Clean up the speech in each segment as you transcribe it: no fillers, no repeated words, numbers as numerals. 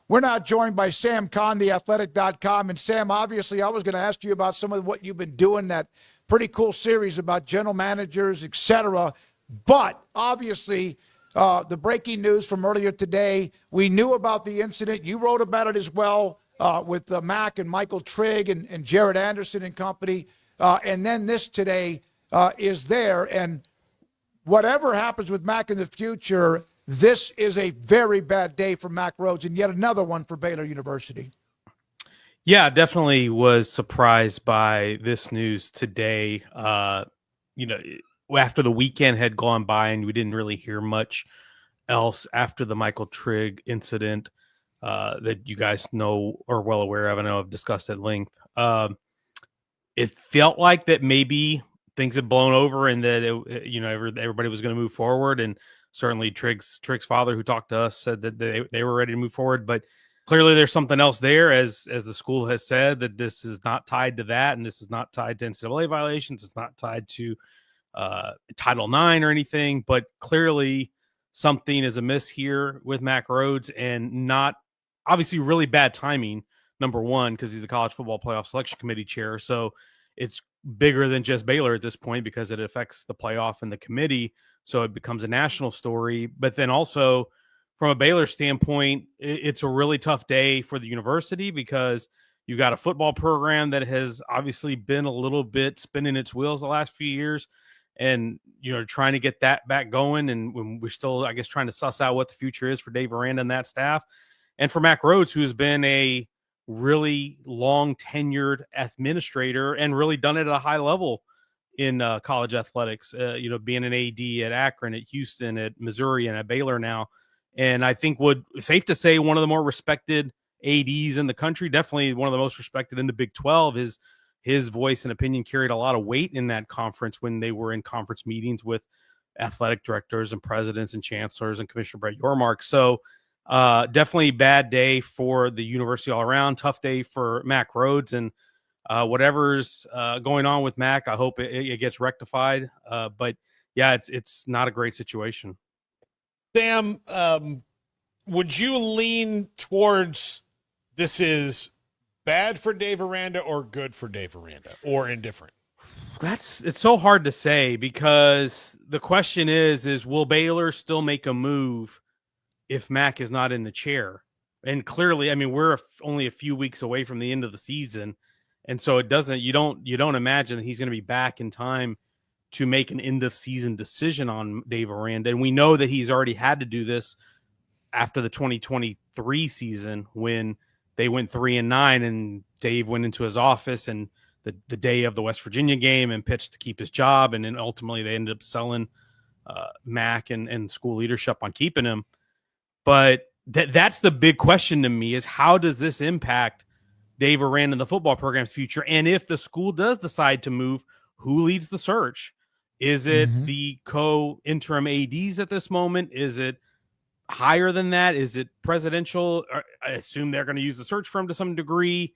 We're now joined by Sam Kahn, theathletic.com. And Sam, obviously, I was going to ask you about some of what you've been doing, that pretty cool series about general managers, et cetera. But obviously, the breaking news from earlier today, we knew about the incident. You wrote about it as well with Mack and Michael Trigg and Jared Anderson and company. And then this today is there. And whatever happens with Mack in the future, this is a very bad day for Mack Rhoades and yet another one for Baylor University. Yeah, definitely was surprised by this news today. After the weekend had gone by and we didn't really hear much else after the Michael Trigg incident that you guys know or well aware of. I know I've discussed at length. It felt like that maybe things had blown over and that everybody was going to move forward. And certainly Trigg's father, who talked to us, said that they were ready to move forward. But clearly there's something else there, as the school has said, that this is not tied to that, and this is not tied to NCAA violations. It's not tied to Title IX or anything, but clearly something is amiss here with Mack Rhoades, and not obviously really bad timing, number one, because he's the College Football Playoff Selection Committee chair. So it's bigger than just Baylor at this point because it affects the playoff and the committee. So it becomes a national story. But then also from a Baylor standpoint, it's a really tough day for the university because you got a football program that has obviously been a little bit spinning its wheels the last few years, and trying to get that back going. And when we're still, I guess, trying to suss out what the future is for Dave Aranda and that staff, and for Mack Rhoades, who's been a really long tenured administrator and really done it at a high level in college athletics, being an AD at Akron, at Houston, at Missouri, and at Baylor now. And I think safe to say one of the more respected ADs in the country, definitely one of the most respected in the Big 12. His voice and opinion carried a lot of weight in that conference when they were in conference meetings with athletic directors and presidents and chancellors and Commissioner Brett Yormark. So definitely bad day for the university all around, tough day for Mack Rhoades, and whatever's going on with Mack, I hope it gets rectified. But yeah, it's not a great situation. Sam, would you lean towards this is bad for Dave Aranda or good for Dave Aranda, or indifferent? It's so hard to say, because the question is will Baylor still make a move if Mack is not in the chair? And clearly, I mean, we're only a few weeks away from the end of the season. And so you don't imagine that he's going to be back in time to make an end of season decision on Dave Aranda. And we know that he's already had to do this after the 2023 season when they went 3-9 and Dave went into his office and the day of the West Virginia game and pitched to keep his job. And then ultimately they ended up selling Mack and school leadership on keeping him. But that's the big question to me, is how does this impact Dave Aranda and the football program's future? And if the school does decide to move, who leads the search? Is it the co-interim ADs at this moment? Is it higher than that? Is it presidential? I assume they're going to use the search firm to some degree.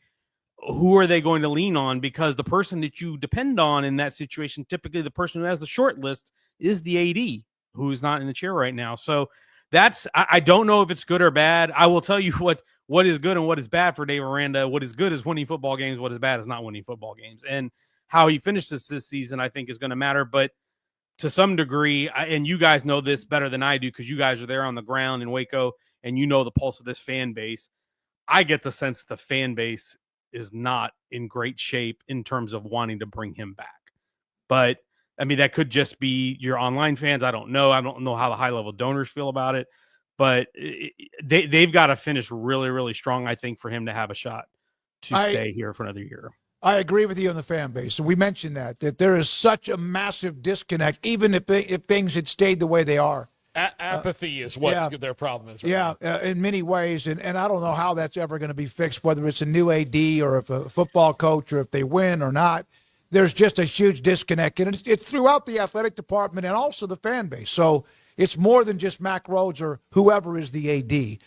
Who are they going to lean on? Because the person that you depend on in that situation, typically the person who has the short list, is the AD, who's not in the chair right now. So I don't know if it's good or bad. I will tell you what is good and what is bad for Dave Aranda. What is good is winning football games. What is bad is not winning football games. And how he finishes this season, I think, is going to matter. But to some degree, and you guys know this better than I do because you guys are there on the ground in Waco and you know the pulse of this fan base, I get the sense that the fan base is not in great shape in terms of wanting to bring him back. But, I mean, that could just be your online fans. I don't know. I don't know how the high-level donors feel about it. But they've got to finish really, really strong, I think, for him to have a shot to stay here for another year. I agree with you on the fan base. So we mentioned that there is such a massive disconnect, even if things had stayed the way they are. Apathy is what their problem is. Right now. In many ways. And I don't know how that's ever going to be fixed, whether it's a new AD or if a football coach or if they win or not. There's just a huge disconnect. And it's throughout the athletic department and also the fan base. So it's more than just Mack Rhoades or whoever is the AD.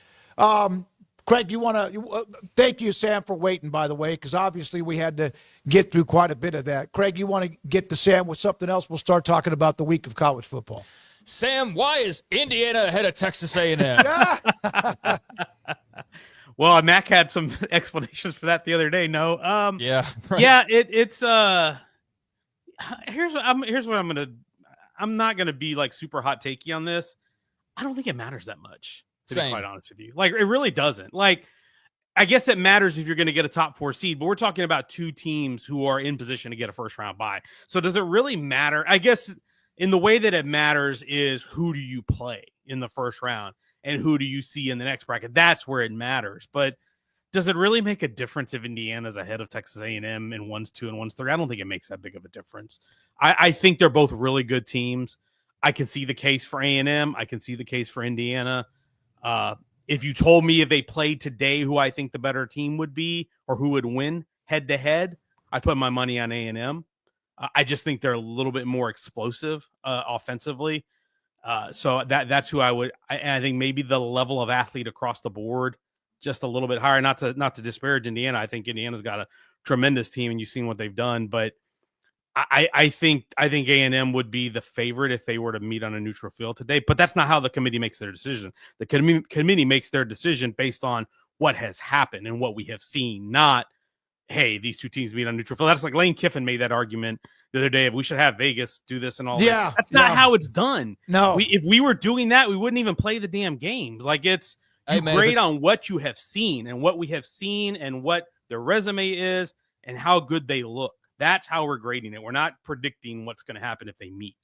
Craig, you want to thank you, Sam, for waiting, by the way, because obviously we had to get through quite a bit of that. Craig, you want to get to Sam with something else? We'll start talking about the week of college football. Sam, why is Indiana ahead of Texas A&M? Well, Mack had some explanations for that the other day. No, Yeah, right. yeah, it's here's what I'm gonna. I'm not gonna be like super hot takey on this. I don't think it matters that much, to be Same. quite honest with you. Like, it really doesn't. Like, I guess it matters if you're going to get a top 4 seed, but we're talking about 2 teams who are in position to get a first round bye. So does it really matter? I guess in the way that it matters is who do you play in the first round and who do you see in the next bracket? That's where it matters. But does it really make a difference if Indiana's ahead of Texas A&M and one's 2 and one's 3? I don't think it makes that big of a difference. I think they're both really good teams. I can see the case for A&M. I can see the case for Indiana. If you told me if they played today who I think the better team would be or who would win head to head, I'd put my money on A&M. I just think they're a little bit more explosive offensively. So that's who I would. I think maybe the level of athlete across the board just a little bit higher. Not to disparage Indiana. I think Indiana's got a tremendous team, and you've seen what they've done. But I think A&M would be the favorite if they were to meet on a neutral field today. But that's not how the committee makes their decision. The committee makes their decision based on what has happened and what we have seen, not, hey, these 2 teams meet on neutral field. That's like Lane Kiffin made that argument the other day of we should have Vegas do this and all this. That's not how it's done. No. If we were doing that, we wouldn't even play the damn games. Like, it's Hey, man, grade on what you have seen and what their resume is and how good they look. That's how we're grading it. We're not predicting what's going to happen if they meet.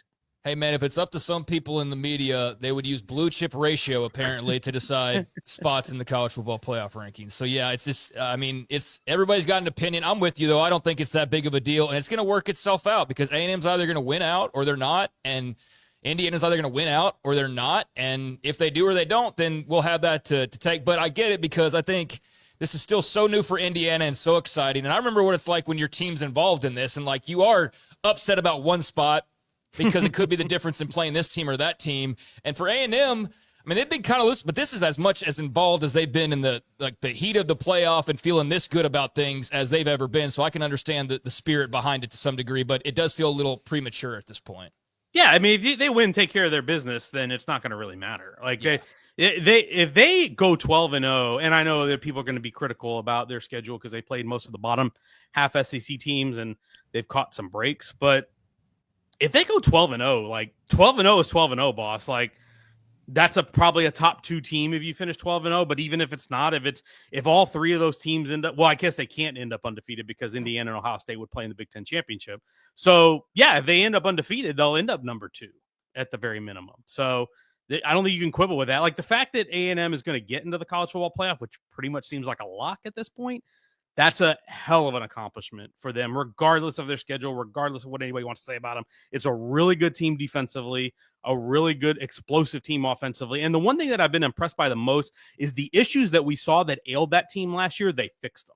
Hey, man, if it's up to some people in the media, they would use blue chip ratio, apparently, to decide spots in the college football playoff rankings. So, yeah, it's just, everybody's got an opinion. I'm with you, though. I don't think it's that big of a deal, and it's going to work itself out because A&M's either going to win out or they're not, and Indiana's either going to win out or they're not. And if they do or they don't, then we'll have that to take. But I get it because I think this is still so new for Indiana and so exciting. And I remember what it's like when your team's involved in this and, like, you are upset about one spot because it could be the difference in playing this team or that team. And for A&M, I mean, they've been kind of loose, but this is as much as involved as they've been in the heat of the playoff and feeling this good about things as they've ever been. So I can understand the spirit behind it to some degree, but it does feel a little premature at this point. Yeah, I mean, if they win, take care of their business, then it's not going to really matter. Like, if they go 12-0, and I know that people are going to be critical about their schedule because they played most of the bottom half SEC teams and they've caught some breaks, but if they go 12-0, like 12-0 is 12-0, boss. Like, that's probably a top 2 team if you finish 12-0. But even if it's not, if all 3 of those teams end up, well, I guess they can't end up undefeated because Indiana and Ohio State would play in the Big Ten championship. So yeah, if they end up undefeated, they'll end up number 2 at the very minimum. So I don't think you can quibble with that. Like, the fact that A&M is going to get into the college football playoff, which pretty much seems like a lock at this point, that's a hell of an accomplishment for them, regardless of their schedule, regardless of what anybody wants to say about them. It's a really good team defensively, a really good explosive team offensively. And the one thing that I've been impressed by the most is the issues that we saw that ailed that team last year. They fixed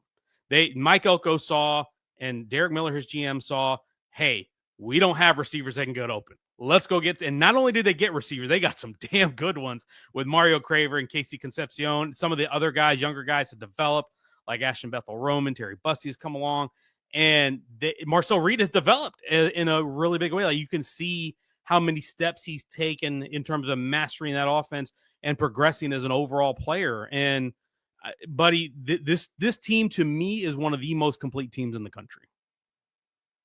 them. Mike Elko saw, and Derek Miller, his GM, saw, hey, we don't have receivers that can get open. Let's go get, and not only did they get receivers, they got some damn good ones with Mario Craver and Casey Concepcion. Some of the other guys, younger guys, to develop, like Ashton Bethel Roman, Terry Bussey has come along, and Marcel Reed has developed in a really big way. Like, you can see how many steps he's taken in terms of mastering that offense and progressing as an overall player. And buddy, this team to me is one of the most complete teams in the country.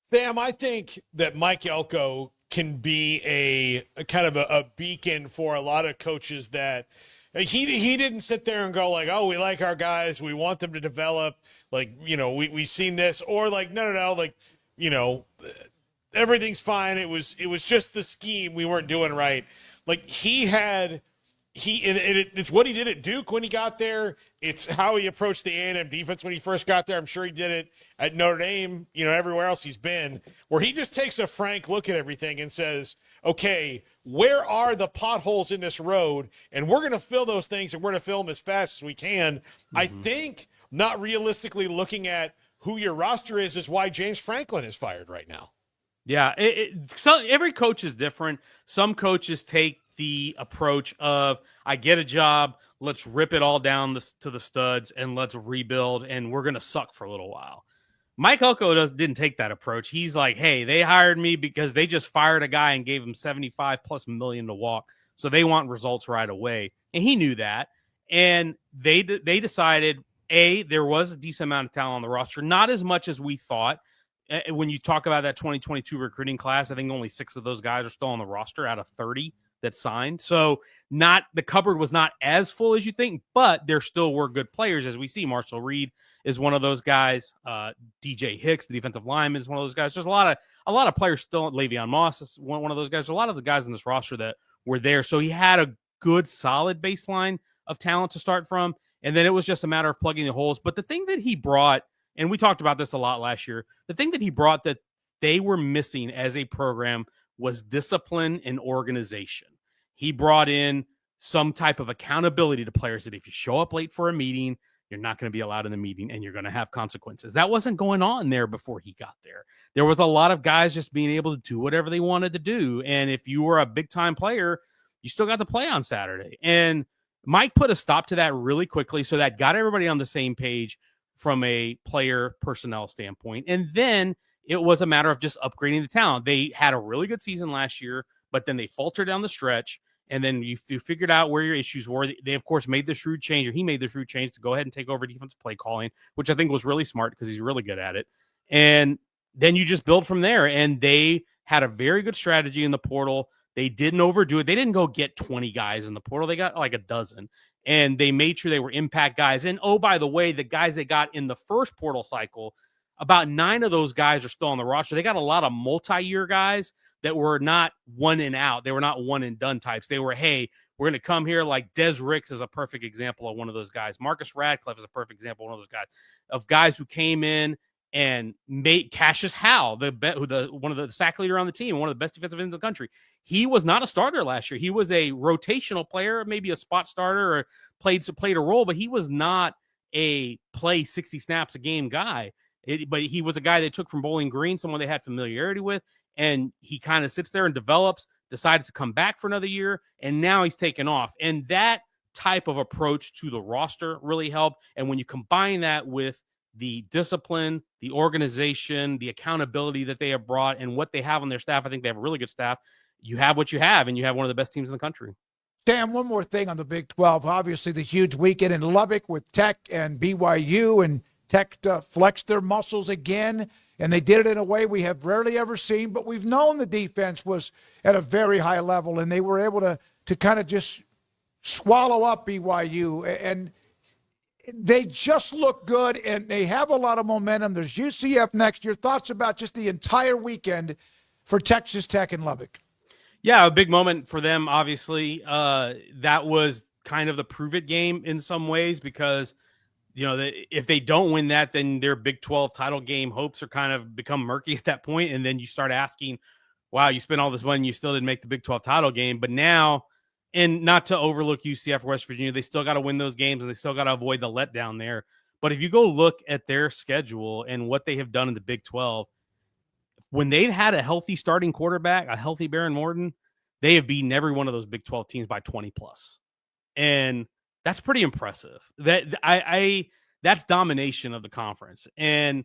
Sam, I think that Mike Elko can be a kind of a beacon for a lot of coaches that he didn't sit there and go like, oh, we like our guys, we want them to develop, like, you know, we've seen this, or like, no, like, you know, everything's fine. It was just the scheme we weren't doing right. Like, it's what he did at Duke when he got there. It's how he approached the A&M defense when he first got there. I'm sure he did it at Notre Dame, you know, everywhere else he's been, where he just takes a frank look at everything and says, okay, where are the potholes in this road? And we're going to fill those things, and we're going to fill them as fast as we can. Mm-hmm. I think not realistically looking at who your roster is why James Franklin is fired right now. Yeah, so every coach is different. Some coaches take the approach of, I get a job, let's rip it all down to the studs and let's rebuild, and we're going to suck for a little while. Mike Elko didn't take that approach. He's like, hey, they hired me because they just fired a guy and gave him $75+ million to walk, so they want results right away. And he knew that. And they decided, there was a decent amount of talent on the roster, not as much as we thought. When you talk about that 2022 recruiting class, I think only 6 of those guys are still on the roster out of 30 that signed. So the cupboard was not as full as you think, but there still were good players, as we see. Marshall Reed is one of those guys. DJ Hicks, the defensive lineman, is one of those guys. There's a lot of players still. Le'Veon Moss is one of those guys. There's a lot of the guys in this roster that were there. So he had a good, solid baseline of talent to start from. And then it was just a matter of plugging the holes. But the thing that he brought, and we talked about this a lot last year, the thing that he brought that they were missing as a program was discipline and organization. He brought in some type of accountability to players that if you show up late for a meeting, you're not going to be allowed in the meeting and you're going to have consequences. That wasn't going on there before he got there. There was a lot of guys just being able to do whatever they wanted to do. And if you were a big time player, you still got to play on Saturday. And Mike put a stop to that really quickly. So that got everybody on the same page from a player personnel standpoint. And then it was a matter of just upgrading the talent. They had a really good season last year, but then they faltered down the stretch. And then you figured out where your issues were. They, of course, made the shrewd change, or he made the shrewd change to go ahead and take over defensive play calling, which I think was really smart because he's really good at it. And then you just build from there. And they had a very good strategy in the portal. They didn't overdo it. They didn't go get 20 guys in the portal. They got like a dozen. And they made sure they were impact guys. And, oh, by the way, the guys they got in the first portal cycle, about 9 of those guys are still on the roster. They got a lot of multi-year guys that were not one and out. They were not one and done types. They were, hey, we're going to come here. Like Des Ricks is a perfect example of one of those guys. Marcus Radcliffe is a perfect example of one of those guys, of guys who came in and made Cassius Howell, one of the sack leader on the team, one of the best defensive ends in the country. He was not a starter last year. He was a rotational player, maybe a spot starter, or played a role, but he was not a play 60 snaps a game guy. But he was a guy they took from Bowling Green, someone they had familiarity with, and he kind of sits there and develops, decides to come back for another year, and now he's taken off. And that type of approach to the roster really helped. And when you combine that with the discipline, the organization, the accountability that they have brought, and what they have on their staff, I think they have a really good staff. You have what you have, and you have one of the best teams in the country. Sam, one more thing on the Big 12. Obviously, the huge weekend in Lubbock with Tech and BYU, and Tech flexed their muscles again, and they did it in a way we have rarely ever seen. But we've known the defense was at a very high level, and they were able to kind of just swallow up BYU, and they just look good, and they have a lot of momentum. There's UCF next year. Thoughts about just the entire weekend for Texas Tech and Lubbock? Yeah, a big moment for them, obviously. That was kind of the prove-it game in some ways because, you know, if they don't win that, then their Big 12 title game hopes are kind of become murky at that point. And then you start asking, wow, you spent all this money and you still didn't make the Big 12 title game. But now, and not to overlook UCF or West Virginia, they still got to win those games and they still got to avoid the letdown there. But if you go look at their schedule and what they have done in the Big 12, when they've had a healthy starting quarterback, a healthy Baron Morton, they have beaten every one of those Big 12 teams by 20 plus. And that's pretty impressive. That's domination of the conference. And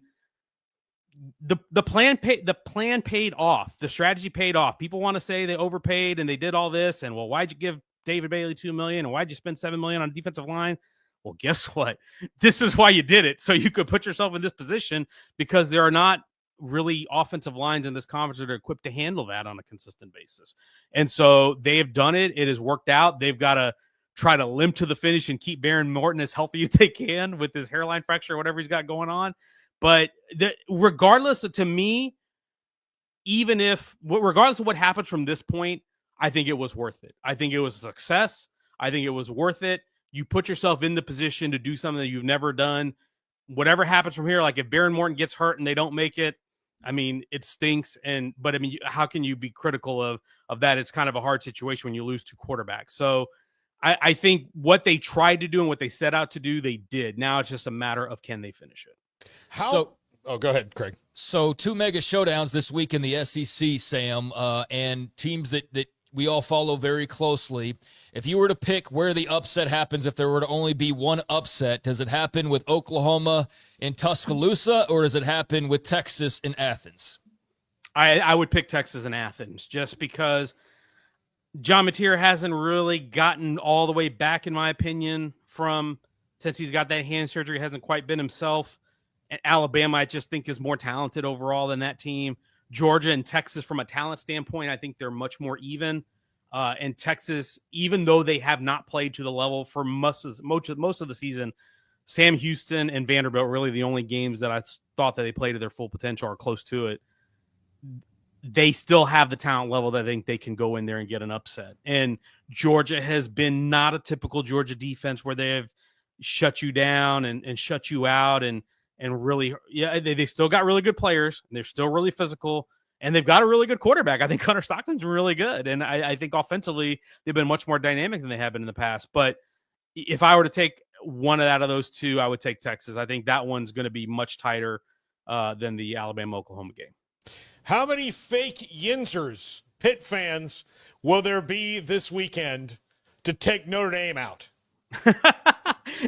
the plan paid off. The strategy paid off. People want to say they overpaid and they did all this. And, well, why'd you give David Bailey $2 million? And why'd you spend $7 million on defensive line? Well, guess what? This is why you did it. So you could put yourself in this position, because there are not really offensive lines in this conference that are equipped to handle that on a consistent basis. And so they have done it. It has worked out. They've got to try to limp to the finish and keep Baron Morton as healthy as they can with his hairline fracture or whatever he's got going on. But regardless of, to me, regardless of what happens from this point, I think it was worth it. I think it was a success. I think it was worth it. You put yourself in the position to do something that you've never done. Whatever happens from here, like if Baron Morton gets hurt and they don't make it, I mean, it stinks. But I mean, how can you be critical of that? It's kind of a hard situation when you lose 2 quarterbacks. So I think what they tried to do and what they set out to do, they did. Now it's just a matter of, can they finish it? Go ahead, Craig. So 2 mega showdowns this week in the SEC, Sam, and teams that we all follow very closely. If you were to pick where the upset happens, if there were to only be one upset, does it happen with Oklahoma in Tuscaloosa, or does it happen with Texas in Athens? I would pick Texas and Athens, just because John Mateer hasn't really gotten all the way back, in my opinion, from since he's got that hand surgery, hasn't quite been himself. And Alabama, I just think, is more talented overall than that team. Georgia and Texas, from a talent standpoint, I think they're much more even. And Texas, even though they have not played to the level for most of the season, Sam Houston and Vanderbilt, really the only games that I thought that they played to their full potential or close to it. They still have the talent level that I think they can go in there and get an upset. And Georgia has been not a typical Georgia defense where they have shut you down and shut you out and really, yeah, they still got really good players. And they're still really physical, and they've got a really good quarterback. I think Hunter Stockton's really good. And I think offensively, they've been much more dynamic than they have been in the past. But if I were to take one out of those two, I would take Texas. I think that one's going to be much tighter than the Alabama-Oklahoma game. How many fake Yinzers, Pitt fans, will there be this weekend to take Notre Dame out?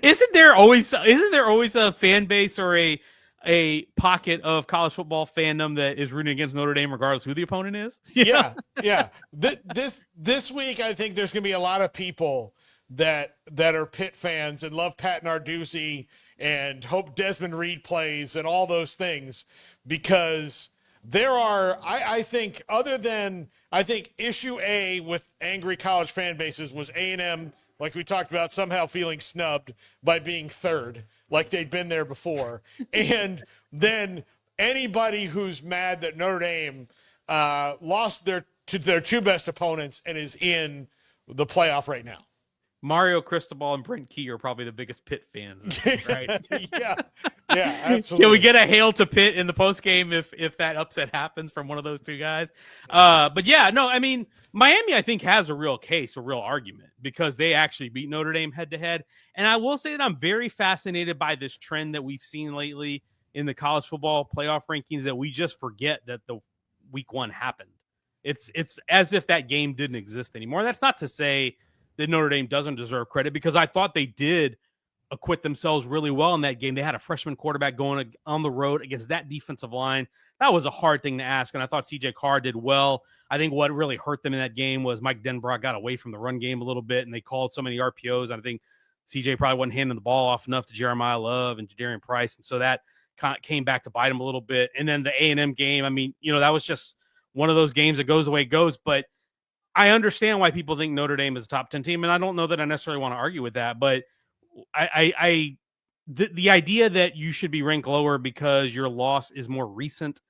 Isn't there always a fan base or a pocket of college football fandom that is rooting against Notre Dame regardless who the opponent is? Yeah. This week, I think there's going to be a lot of people that are Pitt fans and love Pat Narduzzi and hope Desmond Reed plays and all those things, because there are, I think, other than, I think issue A with angry college fan bases was A&M, like we talked about, somehow feeling snubbed by being third, like they'd been there before. And then anybody who's mad that Notre Dame lost their two best opponents and is in the playoff right now. Mario Cristobal and Brent Key are probably the biggest Pitt fans, right? Yeah, absolutely. Can we get a hail to Pitt in the postgame if that upset happens from one of those two guys? But yeah, no, I mean, Miami, I think, has a real case, a real argument, because they actually beat Notre Dame head-to-head. And I will say that I'm very fascinated by this trend that we've seen lately in the college football playoff rankings, that we just forget that the week one happened. It's as if that game didn't exist anymore. That's not to say that Notre Dame doesn't deserve credit, because I thought they did acquit themselves really well in that game. They had a freshman quarterback going on the road against that defensive line. That was a hard thing to ask, and I thought C.J. Carr did well. I think what really hurt them in that game was Mike Denbrock got away from the run game a little bit, and they called so many RPOs, and I think C.J. probably wasn't handing the ball off enough to Jeremiah Love and Jadarian Price, and so that came back to bite him a little bit. And then the A&M game, I mean, that was just one of those games that goes the way it goes, but I understand why people think Notre Dame is a top 10 team, and I don't know that I necessarily want to argue with that, but the idea that you should be ranked lower because your loss is more recent.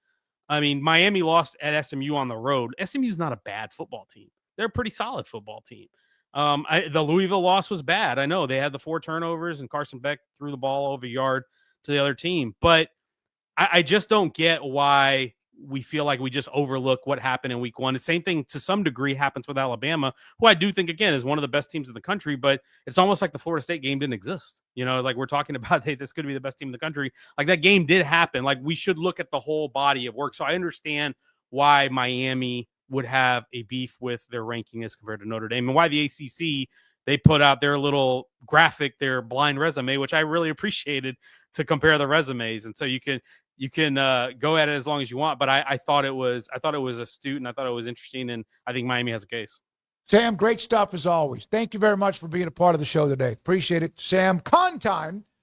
I mean, Miami lost at SMU on the road. SMU is not a bad football team. They're a pretty solid football team. The Louisville loss was bad. I know they had the 4 turnovers and Carson Beck threw the ball over a yard to the other team, but I just don't get why we feel like we just overlook what happened in week one. The same thing to some degree happens with Alabama, who I do think, again, is one of the best teams in the country, but it's almost like the Florida State game didn't exist. Like we're talking about, hey, this could be the best team in the country. Like that game did happen. Like we should look at the whole body of work. So I understand why Miami would have a beef with their ranking as compared to Notre Dame, and why the ACC, they put out their little graphic, their blind resume, which I really appreciated, to compare the resumes. And so you can go at it as long as you want, but I thought it was astute, and I thought it was interesting, and I think Miami has a case. Sam, great stuff as always. Thank you very much for being a part of the show today. Appreciate it. Sam, con time